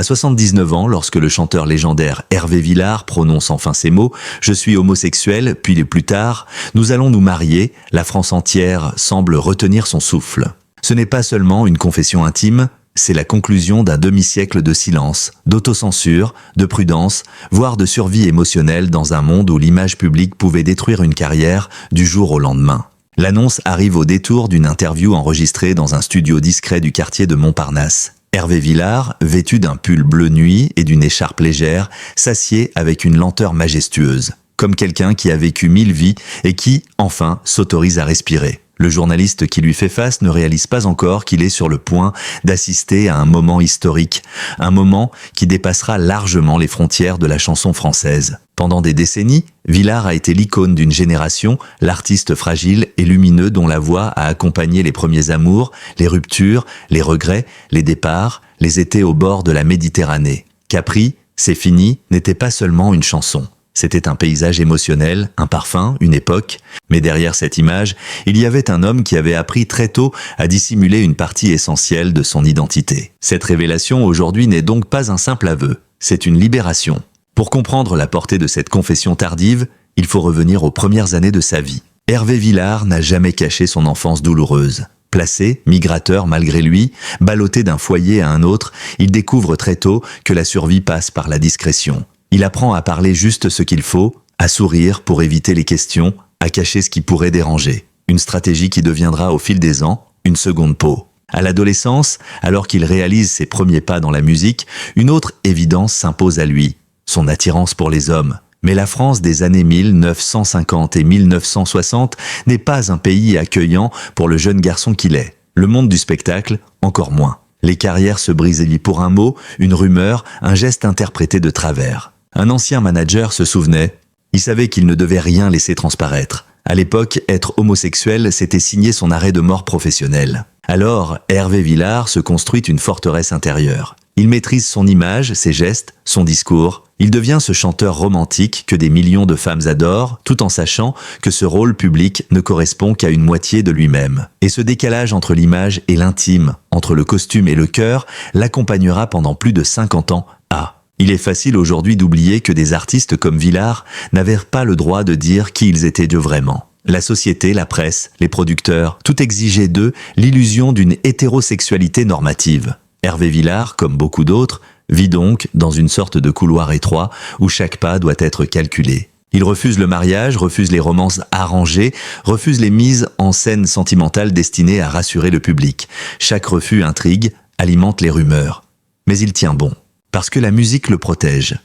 À 79 ans, lorsque le chanteur légendaire Hervé Villard prononce enfin ces mots « Je suis homosexuel », puis les plus tard « Nous allons nous marier », la France entière semble retenir son souffle. Ce n'est pas seulement une confession intime, c'est la conclusion d'un demi-siècle de silence, d'autocensure, de prudence, voire de survie émotionnelle dans un monde où l'image publique pouvait détruire une carrière du jour au lendemain. L'annonce arrive au détour d'une interview enregistrée dans un studio discret du quartier de Montparnasse. Hervé Villard, vêtu d'un pull bleu nuit et d'une écharpe légère, s'assied avec une lenteur majestueuse, comme quelqu'un qui a vécu 1000 vies et qui, enfin, s'autorise à respirer. Le journaliste qui lui fait face ne réalise pas encore qu'il est sur le point d'assister à un moment historique, un moment qui dépassera largement les frontières de la chanson française. Pendant des décennies, Villard a été l'icône d'une génération, l'artiste fragile et lumineux dont la voix a accompagné les premiers amours, les ruptures, les regrets, les départs, les étés au bord de la Méditerranée. Capri, c'est fini, n'était pas seulement une chanson. C'était un paysage émotionnel, un parfum, une époque. Mais derrière cette image, il y avait un homme qui avait appris très tôt à dissimuler une partie essentielle de son identité. Cette révélation aujourd'hui n'est donc pas un simple aveu, c'est une libération. Pour comprendre la portée de cette confession tardive, il faut revenir aux premières années de sa vie. Hervé Villard n'a jamais caché son enfance douloureuse. Placé, migrateur malgré lui, ballotté d'un foyer à un autre, il découvre très tôt que la survie passe par la discrétion. Il apprend à parler juste ce qu'il faut, à sourire pour éviter les questions, à cacher ce qui pourrait déranger. Une stratégie qui deviendra au fil des ans une seconde peau. À l'adolescence, alors qu'il réalise ses premiers pas dans la musique, une autre évidence s'impose à lui, son attirance pour les hommes. Mais la France des années 1950 et 1960 n'est pas un pays accueillant pour le jeune garçon qu'il est. Le monde du spectacle, encore moins. Les carrières se brisaient pour un mot, une rumeur, un geste interprété de travers. Un ancien manager se souvenait, il savait qu'il ne devait rien laisser transparaître. À l'époque, être homosexuel, c'était signer son arrêt de mort professionnel. Alors, Hervé Villard se construit une forteresse intérieure. Il maîtrise son image, ses gestes, son discours. Il devient ce chanteur romantique que des millions de femmes adorent, tout en sachant que ce rôle public ne correspond qu'à une moitié de lui-même. Et ce décalage entre l'image et l'intime, entre le costume et le cœur, l'accompagnera pendant plus de 50 ans à... Il est facile aujourd'hui d'oublier que des artistes comme Villard n'avaient pas le droit de dire qui ils étaient de vraiment. La société, la presse, les producteurs, tout exigeait d'eux l'illusion d'une hétérosexualité normative. Hervé Villard, comme beaucoup d'autres, vit donc dans une sorte de couloir étroit où chaque pas doit être calculé. Il refuse le mariage, refuse les romances arrangées, refuse les mises en scène sentimentales destinées à rassurer le public. Chaque refus intrigue, alimente les rumeurs. Mais il tient bon. Parce que la musique le protège,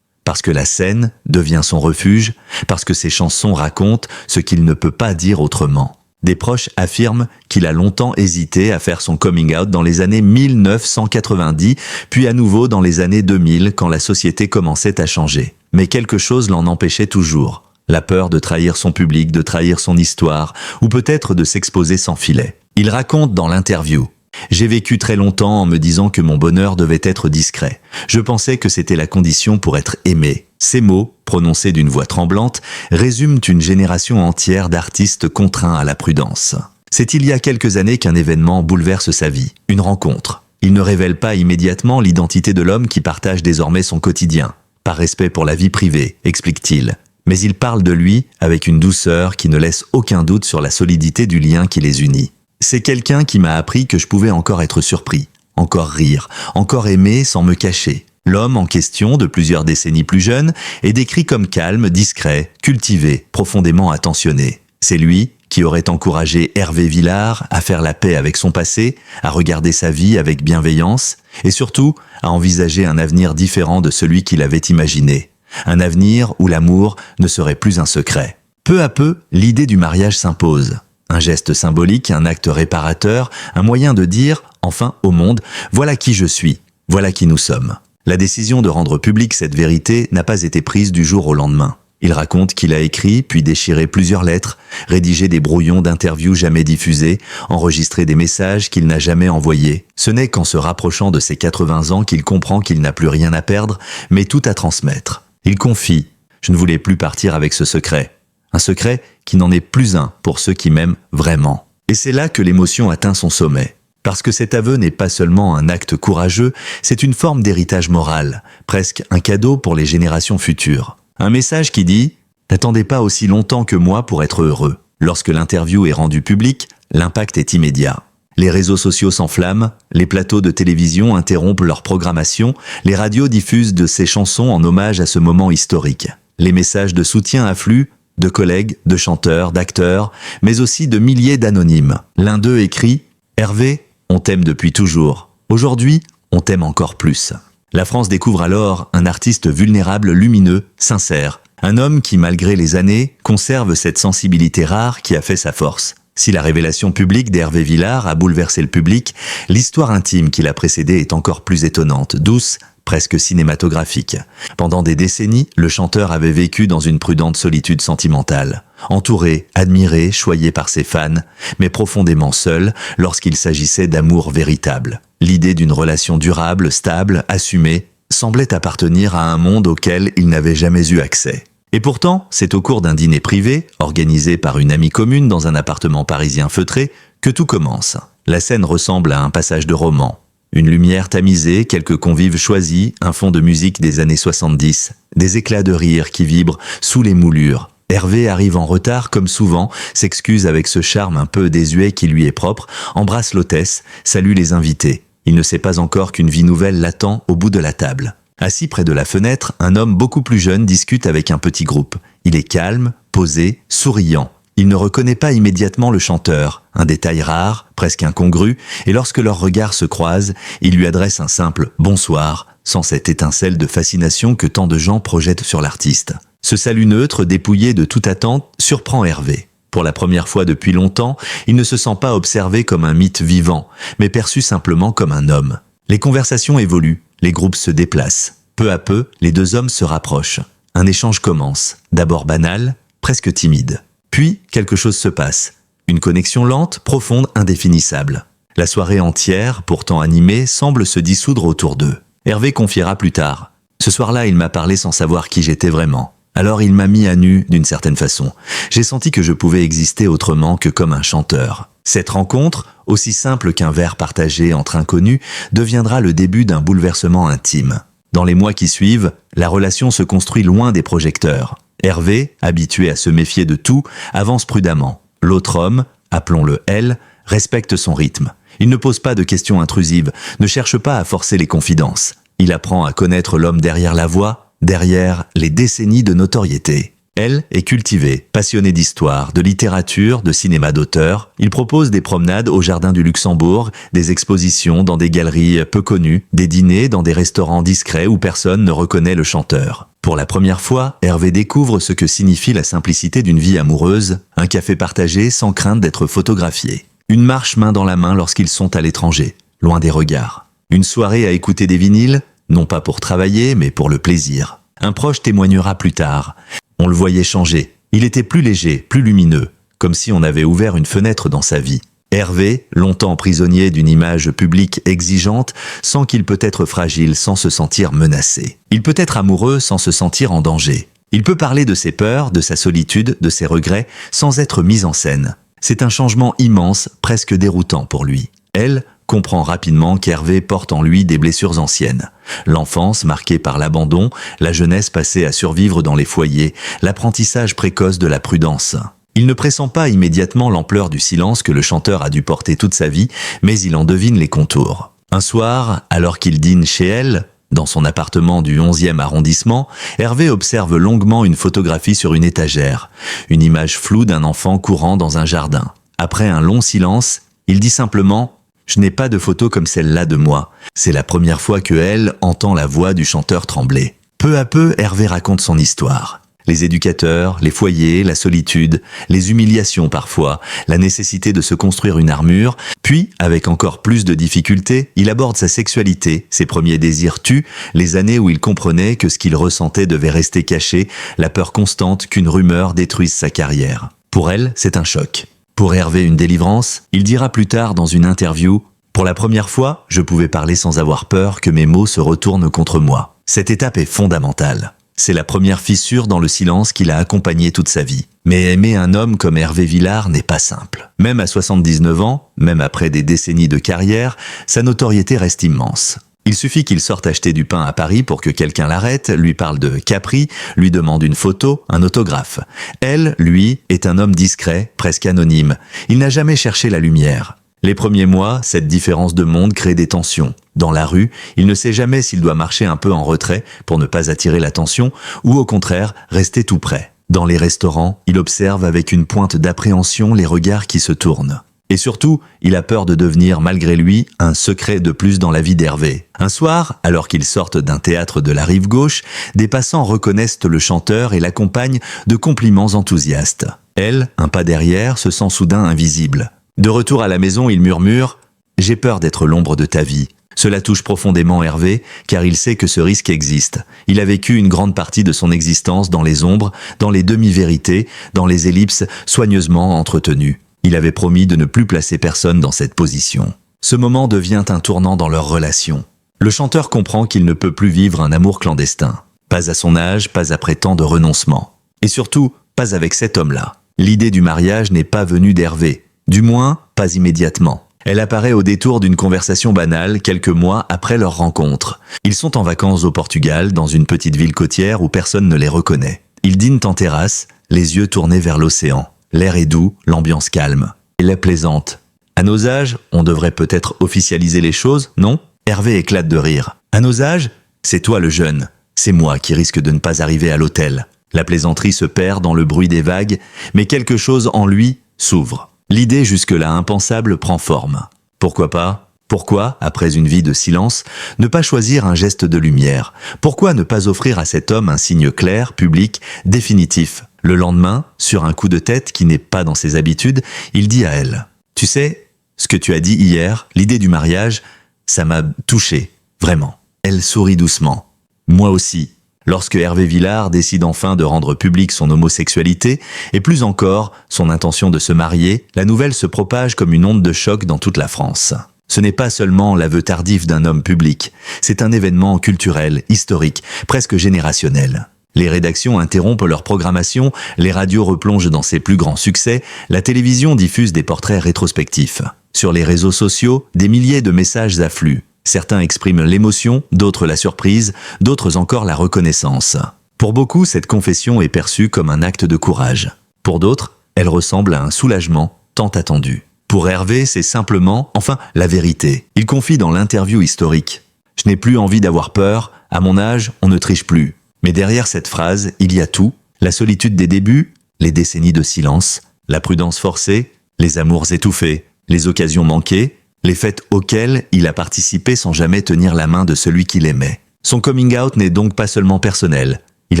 parce que la scène devient son refuge, parce que ses chansons racontent ce qu'il ne peut pas dire autrement. Des proches affirment qu'il a longtemps hésité à faire son coming out dans les années 1990, puis à nouveau dans les années 2000 quand la société commençait à changer. Mais quelque chose l'en empêchait toujours. La peur de trahir son public, de trahir son histoire, ou peut-être de s'exposer sans filet. Il raconte dans l'interview: j'ai vécu très longtemps en me disant que mon bonheur devait être discret. Je pensais que c'était la condition pour être aimé. Ces mots, prononcés d'une voix tremblante, résument une génération entière d'artistes contraints à la prudence. C'est il y a quelques années qu'un événement bouleverse sa vie, une rencontre. Il ne révèle pas immédiatement l'identité de l'homme qui partage désormais son quotidien. Par respect pour la vie privée, explique-t-il. Mais il parle de lui avec une douceur qui ne laisse aucun doute sur la solidité du lien qui les unit. C'est quelqu'un qui m'a appris que je pouvais encore être surpris, encore rire, encore aimer sans me cacher. L'homme en question, de plusieurs décennies plus jeune, est décrit comme calme, discret, cultivé, profondément attentionné. C'est lui qui aurait encouragé Hervé Villard à faire la paix avec son passé, à regarder sa vie avec bienveillance, et surtout à envisager un avenir différent de celui qu'il avait imaginé. Un avenir où l'amour ne serait plus un secret. Peu à peu, l'idée du mariage s'impose. Un geste symbolique, un acte réparateur, un moyen de dire, enfin, au monde, voilà qui je suis, voilà qui nous sommes. La décision de rendre publique cette vérité n'a pas été prise du jour au lendemain. Il raconte qu'il a écrit, puis déchiré plusieurs lettres, rédigé des brouillons d'interviews jamais diffusés, enregistré des messages qu'il n'a jamais envoyés. Ce n'est qu'en se rapprochant de ses 80 ans qu'il comprend qu'il n'a plus rien à perdre, mais tout à transmettre. Il confie « Je ne voulais plus partir avec ce secret ». Un secret qui n'en est plus un pour ceux qui m'aiment vraiment. Et c'est là que l'émotion atteint son sommet. Parce que cet aveu n'est pas seulement un acte courageux, c'est une forme d'héritage moral, presque un cadeau pour les générations futures. Un message qui dit « N'attendez pas aussi longtemps que moi pour être heureux ». Lorsque l'interview est rendue publique, l'impact est immédiat. Les réseaux sociaux s'enflamment, les plateaux de télévision interrompent leur programmation, les radios diffusent de ces chansons en hommage à ce moment historique. Les messages de soutien affluent, de collègues, de chanteurs, d'acteurs, mais aussi de milliers d'anonymes. L'un d'eux écrit « Hervé, on t'aime depuis toujours. Aujourd'hui, on t'aime encore plus. » La France découvre alors un artiste vulnérable, lumineux, sincère. Un homme qui, malgré les années, conserve cette sensibilité rare qui a fait sa force. Si la révélation publique d'Hervé Villard a bouleversé le public, l'histoire intime qui l'a précédée est encore plus étonnante, douce, presque cinématographique. Pendant des décennies, le chanteur avait vécu dans une prudente solitude sentimentale. Entouré, admiré, choyé par ses fans, mais profondément seul lorsqu'il s'agissait d'amour véritable. L'idée d'une relation durable, stable, assumée, semblait appartenir à un monde auquel il n'avait jamais eu accès. Et pourtant, c'est au cours d'un dîner privé, organisé par une amie commune dans un appartement parisien feutré, que tout commence. La scène ressemble à un passage de roman. Une lumière tamisée, quelques convives choisis, un fond de musique des années 70, des éclats de rire qui vibrent sous les moulures. Hervé arrive en retard comme souvent, s'excuse avec ce charme un peu désuet qui lui est propre, embrasse l'hôtesse, salue les invités. Il ne sait pas encore qu'une vie nouvelle l'attend au bout de la table. Assis près de la fenêtre, un homme beaucoup plus jeune discute avec un petit groupe. Il est calme, posé, souriant. Il ne reconnaît pas immédiatement le chanteur, un détail rare, presque incongru, et lorsque leurs regards se croisent, il lui adresse un simple « bonsoir », sans cette étincelle de fascination que tant de gens projettent sur l'artiste. Ce salut neutre, dépouillé de toute attente, surprend Hervé. Pour la première fois depuis longtemps, il ne se sent pas observé comme un mythe vivant, mais perçu simplement comme un homme. Les conversations évoluent, les groupes se déplacent. Peu à peu, les deux hommes se rapprochent. Un échange commence, d'abord banal, presque timide. Puis, quelque chose se passe. Une connexion lente, profonde, indéfinissable. La soirée entière, pourtant animée, semble se dissoudre autour d'eux. Hervé confiera plus tard. Ce soir-là, il m'a parlé sans savoir qui j'étais vraiment. Alors il m'a mis à nu d'une certaine façon. J'ai senti que je pouvais exister autrement que comme un chanteur. Cette rencontre, aussi simple qu'un verre partagé entre inconnus, deviendra le début d'un bouleversement intime. Dans les mois qui suivent, la relation se construit loin des projecteurs. Hervé, habitué à se méfier de tout, avance prudemment. L'autre homme, appelons-le elle, respecte son rythme. Il ne pose pas de questions intrusives, ne cherche pas à forcer les confidences. Il apprend à connaître l'homme derrière la voix, derrière les décennies de notoriété. Elle est cultivée, passionnée d'histoire, de littérature, de cinéma d'auteur. Il propose des promenades au jardin du Luxembourg, des expositions dans des galeries peu connues, des dîners dans des restaurants discrets où personne ne reconnaît le chanteur. Pour la première fois, Hervé découvre ce que signifie la simplicité d'une vie amoureuse, un café partagé sans crainte d'être photographié. Une marche main dans la main lorsqu'ils sont à l'étranger, loin des regards. Une soirée à écouter des vinyles, non pas pour travailler, mais pour le plaisir. Un proche témoignera plus tard. On le voyait changer. Il était plus léger, plus lumineux, comme si on avait ouvert une fenêtre dans sa vie. Hervé, longtemps prisonnier d'une image publique exigeante, sent qu'il peut être fragile sans se sentir menacé. Il peut être amoureux sans se sentir en danger. Il peut parler de ses peurs, de sa solitude, de ses regrets, sans être mis en scène. C'est un changement immense, presque déroutant pour lui. Elle comprend rapidement qu'Hervé porte en lui des blessures anciennes. L'enfance marquée par l'abandon, la jeunesse passée à survivre dans les foyers, l'apprentissage précoce de la prudence. Il ne pressent pas immédiatement l'ampleur du silence que le chanteur a dû porter toute sa vie, mais il en devine les contours. Un soir, alors qu'il dîne chez elle, dans son appartement du 11e arrondissement, Hervé observe longuement une photographie sur une étagère, une image floue d'un enfant courant dans un jardin. Après un long silence, il dit simplement « Je n'ai pas de photo comme celle-là de moi ». C'est la première fois que elle entend la voix du chanteur trembler. Peu à peu, Hervé raconte son histoire. Les éducateurs, les foyers, la solitude, les humiliations parfois, la nécessité de se construire une armure, puis, avec encore plus de difficultés, il aborde sa sexualité, ses premiers désirs tus, les années où il comprenait que ce qu'il ressentait devait rester caché, la peur constante qu'une rumeur détruise sa carrière. Pour elle, c'est un choc. Pour Hervé, une délivrance, il dira plus tard dans une interview « Pour la première fois, je pouvais parler sans avoir peur que mes mots se retournent contre moi. Cette étape est fondamentale. C'est la première fissure dans le silence qui l'a accompagné toute sa vie. Mais aimer un homme comme Hervé Villard n'est pas simple. Même à 79 ans, même après des décennies de carrière, sa notoriété reste immense. Il suffit qu'il sorte acheter du pain à Paris pour que quelqu'un l'arrête, lui parle de Capri, lui demande une photo, un autographe. Elle, lui, est un homme discret, presque anonyme. Il n'a jamais cherché la lumière. Les premiers mois, cette différence de monde crée des tensions. Dans la rue, il ne sait jamais s'il doit marcher un peu en retrait pour ne pas attirer l'attention ou au contraire rester tout près. Dans les restaurants, il observe avec une pointe d'appréhension les regards qui se tournent. Et surtout, il a peur de devenir, malgré lui, un secret de plus dans la vie d'Hervé. Un soir, alors qu'ils sortent d'un théâtre de la rive gauche, des passants reconnaissent le chanteur et l'accompagnent de compliments enthousiastes. Elle, un pas derrière, se sent soudain invisible. De retour à la maison, il murmure « J'ai peur d'être l'ombre de ta vie ». Cela touche profondément Hervé, car il sait que ce risque existe. Il a vécu une grande partie de son existence dans les ombres, dans les demi-vérités, dans les ellipses soigneusement entretenues. Il avait promis de ne plus placer personne dans cette position. Ce moment devient un tournant dans leur relation. Le chanteur comprend qu'il ne peut plus vivre un amour clandestin. Pas à son âge, pas après tant de renoncements. Et surtout, pas avec cet homme-là. L'idée du mariage n'est pas venue d'Hervé. Du moins, pas immédiatement. Elle apparaît au détour d'une conversation banale quelques mois après leur rencontre. Ils sont en vacances au Portugal, dans une petite ville côtière où personne ne les reconnaît. Ils dînent en terrasse, les yeux tournés vers l'océan. L'air est doux, l'ambiance calme. Elle est plaisante. À nos âges, on devrait peut-être officialiser les choses, non? Hervé éclate de rire. À nos âges, c'est toi le jeune. C'est moi qui risque de ne pas arriver à l'hôtel. La plaisanterie se perd dans le bruit des vagues, mais quelque chose en lui s'ouvre. L'idée jusque-là impensable prend forme. Pourquoi pas? Pourquoi, après une vie de silence, ne pas choisir un geste de lumière? Pourquoi ne pas offrir à cet homme un signe clair, public, définitif? Le lendemain, sur un coup de tête qui n'est pas dans ses habitudes, il dit à elle « Tu sais, ce que tu as dit hier, l'idée du mariage, ça m'a touché, vraiment. » Elle sourit doucement. « Moi aussi. » Lorsque Hervé Villard décide enfin de rendre publique son homosexualité, et plus encore, son intention de se marier, la nouvelle se propage comme une onde de choc dans toute la France. Ce n'est pas seulement l'aveu tardif d'un homme public, c'est un événement culturel, historique, presque générationnel. Les rédactions interrompent leur programmation, les radios replongent dans ses plus grands succès, la télévision diffuse des portraits rétrospectifs. Sur les réseaux sociaux, des milliers de messages affluent. Certains expriment l'émotion, d'autres la surprise, d'autres encore la reconnaissance. Pour beaucoup, cette confession est perçue comme un acte de courage. Pour d'autres, elle ressemble à un soulagement tant attendu. Pour Hervé, c'est simplement, enfin, la vérité. Il confie dans l'interview historique « Je n'ai plus envie d'avoir peur, à mon âge, on ne triche plus ». Mais derrière cette phrase, il y a tout. La solitude des débuts, les décennies de silence, la prudence forcée, les amours étouffés, les occasions manquées, les fêtes auxquelles il a participé sans jamais tenir la main de celui qu'il aimait. Son coming out n'est donc pas seulement personnel. Il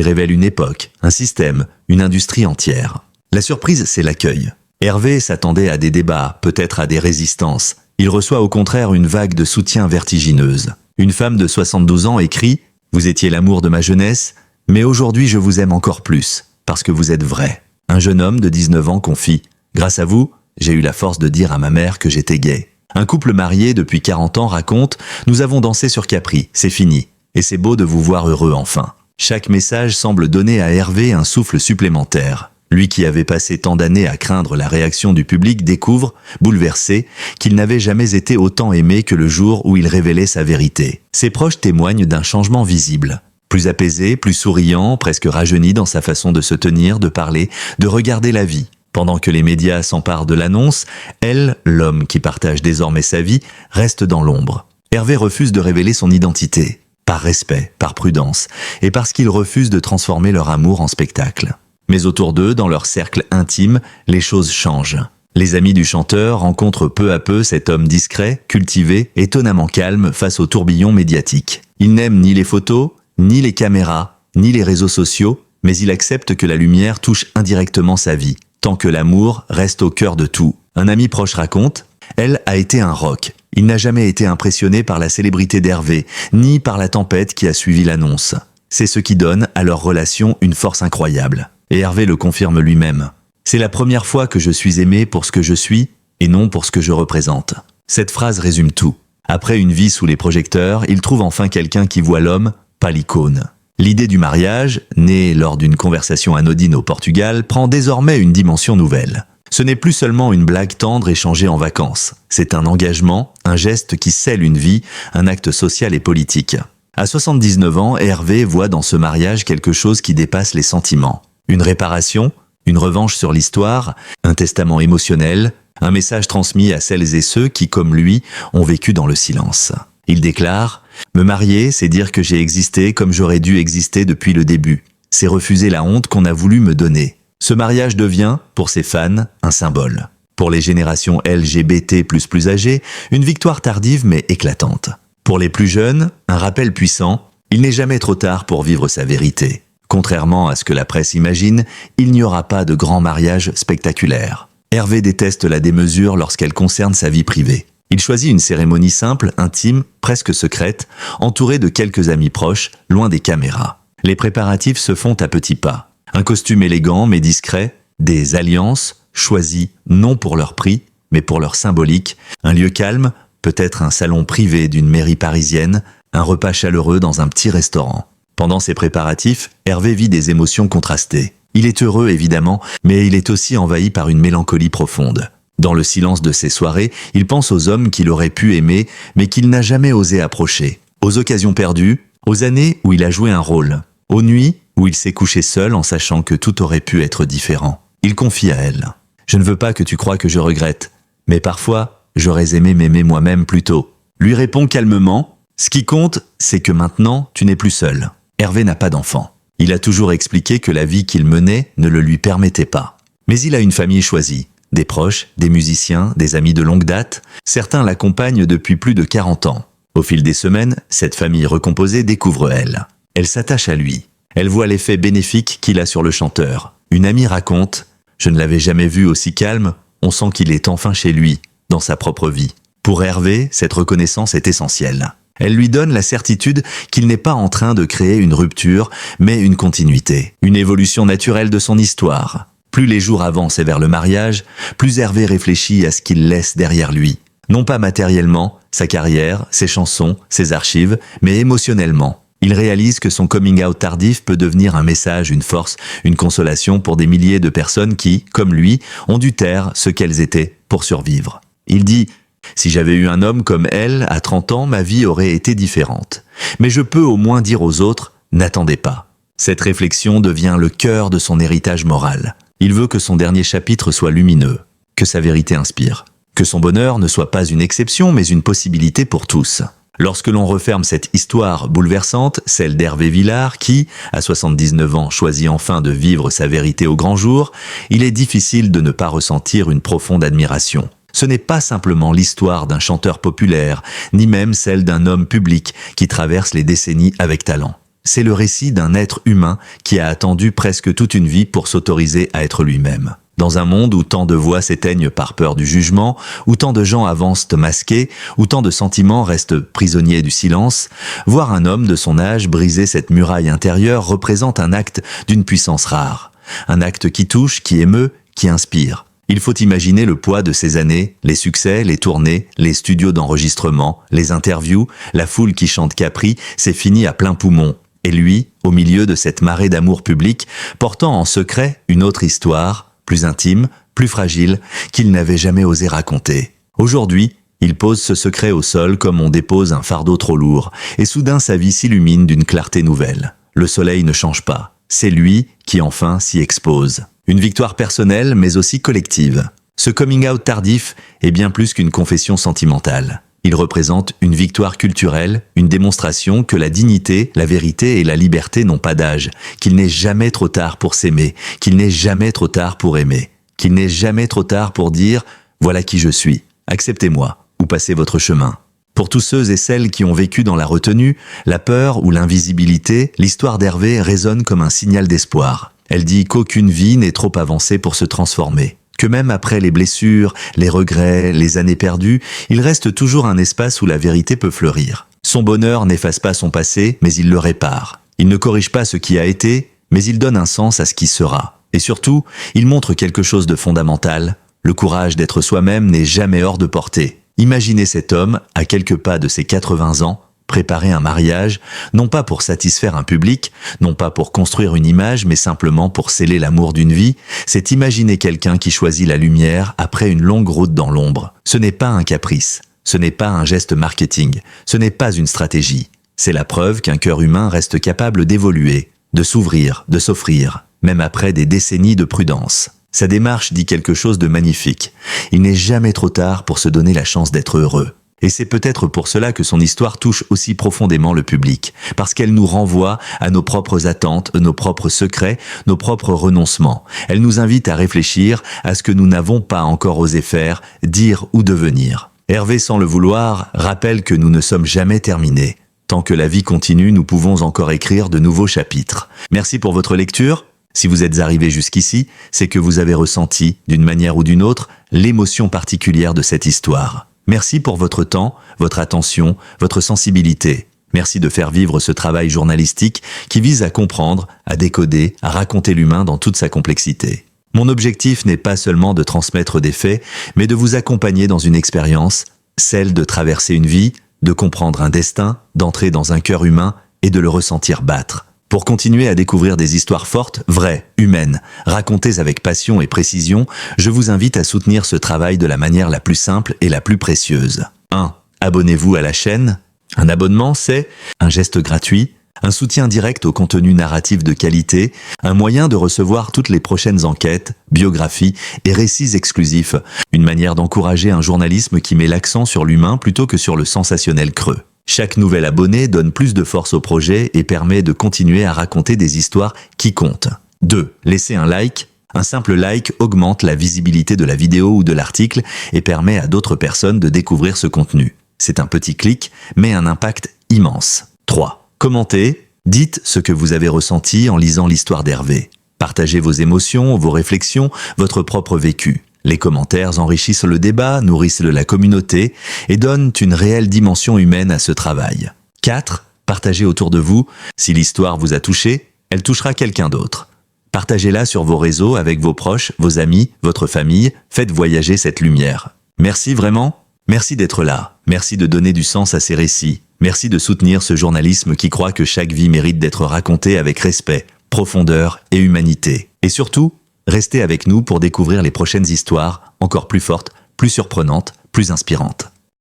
révèle une époque, un système, une industrie entière. La surprise, c'est l'accueil. Hervé s'attendait à des débats, peut-être à des résistances. Il reçoit au contraire une vague de soutien vertigineuse. Une femme de 72 ans écrit « Vous étiez l'amour de ma jeunesse, mais aujourd'hui je vous aime encore plus, parce que vous êtes vrai. » Un jeune homme de 19 ans confie « Grâce à vous, j'ai eu la force de dire à ma mère que j'étais gay. » Un couple marié depuis 40 ans raconte « Nous avons dansé sur Capri, c'est fini, et c'est beau de vous voir heureux enfin. » Chaque message semble donner à Hervé un souffle supplémentaire. Lui qui avait passé tant d'années à craindre la réaction du public découvre, bouleversé, qu'il n'avait jamais été autant aimé que le jour où il révélait sa vérité. Ses proches témoignent d'un changement visible. Plus apaisé, plus souriant, presque rajeuni dans sa façon de se tenir, de parler, de regarder la vie. Pendant que les médias s'emparent de l'annonce, elle, l'homme qui partage désormais sa vie, reste dans l'ombre. Hervé refuse de révéler son identité. Par respect, par prudence, et parce qu'il refuse de transformer leur amour en spectacle. Mais autour d'eux, dans leur cercle intime, les choses changent. Les amis du chanteur rencontrent peu à peu cet homme discret, cultivé, étonnamment calme face au tourbillon médiatique. Il n'aime ni les photos, ni les caméras, ni les réseaux sociaux, mais il accepte que la lumière touche indirectement sa vie, tant que l'amour reste au cœur de tout. Un ami proche raconte « Elle a été un roc. Il n'a jamais été impressionné par la célébrité d'Hervé, ni par la tempête qui a suivi l'annonce. C'est ce qui donne à leur relation une force incroyable. » Et Hervé le confirme lui-même. « C'est la première fois que je suis aimé pour ce que je suis et non pour ce que je représente. » Cette phrase résume tout. Après une vie sous les projecteurs, il trouve enfin quelqu'un qui voit l'homme, pas l'icône. L'idée du mariage, née lors d'une conversation anodine au Portugal, prend désormais une dimension nouvelle. Ce n'est plus seulement une blague tendre échangée en vacances. C'est un engagement, un geste qui scelle une vie, un acte social et politique. À 79 ans, Hervé voit dans ce mariage quelque chose qui dépasse les sentiments. Une réparation, une revanche sur l'histoire, un testament émotionnel, un message transmis à celles et ceux qui, comme lui, ont vécu dans le silence. Il déclare « Me marier, c'est dire que j'ai existé comme j'aurais dû exister depuis le début. C'est refuser la honte qu'on a voulu me donner. » Ce mariage devient, pour ses fans, un symbole. Pour les générations LGBT++ âgées, une victoire tardive mais éclatante. Pour les plus jeunes, un rappel puissant, il n'est jamais trop tard pour vivre sa vérité. Contrairement à ce que la presse imagine, il n'y aura pas de grand mariage spectaculaire. Hervé déteste la démesure lorsqu'elle concerne sa vie privée. Il choisit une cérémonie simple, intime, presque secrète, entourée de quelques amis proches, loin des caméras. Les préparatifs se font à petits pas. Un costume élégant mais discret, des alliances, choisies non pour leur prix, mais pour leur symbolique, un lieu calme, peut-être un salon privé d'une mairie parisienne, un repas chaleureux dans un petit restaurant. Pendant ces préparatifs, Hervé vit des émotions contrastées. Il est heureux évidemment, mais il est aussi envahi par une mélancolie profonde. Dans le silence de ces soirées, il pense aux hommes qu'il aurait pu aimer, mais qu'il n'a jamais osé approcher. Aux occasions perdues, aux années où il a joué un rôle, aux nuits où il s'est couché seul en sachant que tout aurait pu être différent. Il confie à elle. « Je ne veux pas que tu croies que je regrette, mais parfois, j'aurais aimé m'aimer moi-même plus tôt. » Lui répond calmement « Ce qui compte, c'est que maintenant, tu n'es plus seul. » Hervé n'a pas d'enfant. Il a toujours expliqué que la vie qu'il menait ne le lui permettait pas. Mais il a une famille choisie. Des proches, des musiciens, des amis de longue date. Certains l'accompagnent depuis plus de 40 ans. Au fil des semaines, cette famille recomposée découvre elle. Elle s'attache à lui. Elle voit l'effet bénéfique qu'il a sur le chanteur. Une amie raconte « Je ne l'avais jamais vu aussi calme, on sent qu'il est enfin chez lui, dans sa propre vie. » Pour Hervé, cette reconnaissance est essentielle. Elle lui donne la certitude qu'il n'est pas en train de créer une rupture, mais une continuité, une évolution naturelle de son histoire. Plus les jours avancent vers le mariage, plus Hervé réfléchit à ce qu'il laisse derrière lui. Non pas matériellement, sa carrière, ses chansons, ses archives, mais émotionnellement. Il réalise que son coming out tardif peut devenir un message, une force, une consolation pour des milliers de personnes qui, comme lui, ont dû taire ce qu'elles étaient pour survivre. Il dit « Si j'avais eu un homme comme elle, à 30 ans, ma vie aurait été différente. Mais je peux au moins dire aux autres, n'attendez pas. » Cette réflexion devient le cœur de son héritage moral. Il veut que son dernier chapitre soit lumineux, que sa vérité inspire, que son bonheur ne soit pas une exception, mais une possibilité pour tous. Lorsque l'on referme cette histoire bouleversante, celle d'Hervé Villard qui, à 79 ans, choisit enfin de vivre sa vérité au grand jour, il est difficile de ne pas ressentir une profonde admiration. Ce n'est pas simplement l'histoire d'un chanteur populaire, ni même celle d'un homme public qui traverse les décennies avec talent. C'est le récit d'un être humain qui a attendu presque toute une vie pour s'autoriser à être lui-même. Dans un monde où tant de voix s'éteignent par peur du jugement, où tant de gens avancent masqués, où tant de sentiments restent prisonniers du silence, voir un homme de son âge briser cette muraille intérieure représente un acte d'une puissance rare. Un acte qui touche, qui émeut, qui inspire. Il faut imaginer le poids de ces années, les succès, les tournées, les studios d'enregistrement, les interviews, la foule qui chante Capri, c'est fini à plein poumon. Et lui, au milieu de cette marée d'amour public, portant en secret une autre histoire, plus intime, plus fragile, qu'il n'avait jamais osé raconter. Aujourd'hui, il pose ce secret au sol comme on dépose un fardeau trop lourd, et soudain sa vie s'illumine d'une clarté nouvelle. Le soleil ne change pas, c'est lui qui enfin s'y expose. Une victoire personnelle, mais aussi collective. Ce coming out tardif est bien plus qu'une confession sentimentale. Il représente une victoire culturelle, une démonstration que la dignité, la vérité et la liberté n'ont pas d'âge, qu'il n'est jamais trop tard pour s'aimer, qu'il n'est jamais trop tard pour aimer, qu'il n'est jamais trop tard pour dire « voilà qui je suis, acceptez-moi » ou passez votre chemin. Pour tous ceux et celles qui ont vécu dans la retenue, la peur ou l'invisibilité, l'histoire d'Hervé résonne comme un signal d'espoir. Elle dit qu'aucune vie n'est trop avancée pour se transformer. Que même après les blessures, les regrets, les années perdues, il reste toujours un espace où la vérité peut fleurir. Son bonheur n'efface pas son passé, mais il le répare. Il ne corrige pas ce qui a été, mais il donne un sens à ce qui sera. Et surtout, il montre quelque chose de fondamental. Le courage d'être soi-même n'est jamais hors de portée. Imaginez cet homme, à quelques pas de ses 80 ans, Préparer un mariage, non pas pour satisfaire un public, non pas pour construire une image, mais simplement pour sceller l'amour d'une vie, c'est imaginer quelqu'un qui choisit la lumière après une longue route dans l'ombre. Ce n'est pas un caprice, ce n'est pas un geste marketing, ce n'est pas une stratégie. C'est la preuve qu'un cœur humain reste capable d'évoluer, de s'ouvrir, de s'offrir, même après des décennies de prudence. Sa démarche dit quelque chose de magnifique. Il n'est jamais trop tard pour se donner la chance d'être heureux. Et c'est peut-être pour cela que son histoire touche aussi profondément le public, parce qu'elle nous renvoie à nos propres attentes, nos propres secrets, nos propres renoncements. Elle nous invite à réfléchir à ce que nous n'avons pas encore osé faire, dire ou devenir. Hervé, sans le vouloir, rappelle que nous ne sommes jamais terminés. Tant que la vie continue, nous pouvons encore écrire de nouveaux chapitres. Merci pour votre lecture. Si vous êtes arrivé jusqu'ici, c'est que vous avez ressenti, d'une manière ou d'une autre, l'émotion particulière de cette histoire. Merci pour votre temps, votre attention, votre sensibilité. Merci de faire vivre ce travail journalistique qui vise à comprendre, à décoder, à raconter l'humain dans toute sa complexité. Mon objectif n'est pas seulement de transmettre des faits, mais de vous accompagner dans une expérience, celle de traverser une vie, de comprendre un destin, d'entrer dans un cœur humain et de le ressentir battre. Pour continuer à découvrir des histoires fortes, vraies, humaines, racontées avec passion et précision, je vous invite à soutenir ce travail de la manière la plus simple et la plus précieuse. 1. Abonnez-vous à la chaîne. Un abonnement, c'est un geste gratuit, un soutien direct au contenu narratif de qualité, un moyen de recevoir toutes les prochaines enquêtes, biographies et récits exclusifs, une manière d'encourager un journalisme qui met l'accent sur l'humain plutôt que sur le sensationnel creux. Chaque nouvel abonné donne plus de force au projet et permet de continuer à raconter des histoires qui comptent. 2. Laissez un like. Un simple like augmente la visibilité de la vidéo ou de l'article et permet à d'autres personnes de découvrir ce contenu. C'est un petit clic, mais un impact immense. 3. Commentez. Dites ce que vous avez ressenti en lisant l'histoire d'Hervé. Partagez vos émotions, vos réflexions, votre propre vécu. Les commentaires enrichissent le débat, nourrissent la communauté et donnent une réelle dimension humaine à ce travail. 4. Partagez autour de vous. Si l'histoire vous a touché, elle touchera quelqu'un d'autre. Partagez-la sur vos réseaux avec vos proches, vos amis, votre famille. Faites voyager cette lumière. Merci vraiment. Merci d'être là. Merci de donner du sens à ces récits. Merci de soutenir ce journalisme qui croit que chaque vie mérite d'être racontée avec respect, profondeur et humanité. Et surtout, restez avec nous pour découvrir les prochaines histoires, encore plus fortes, plus surprenantes, plus inspirantes.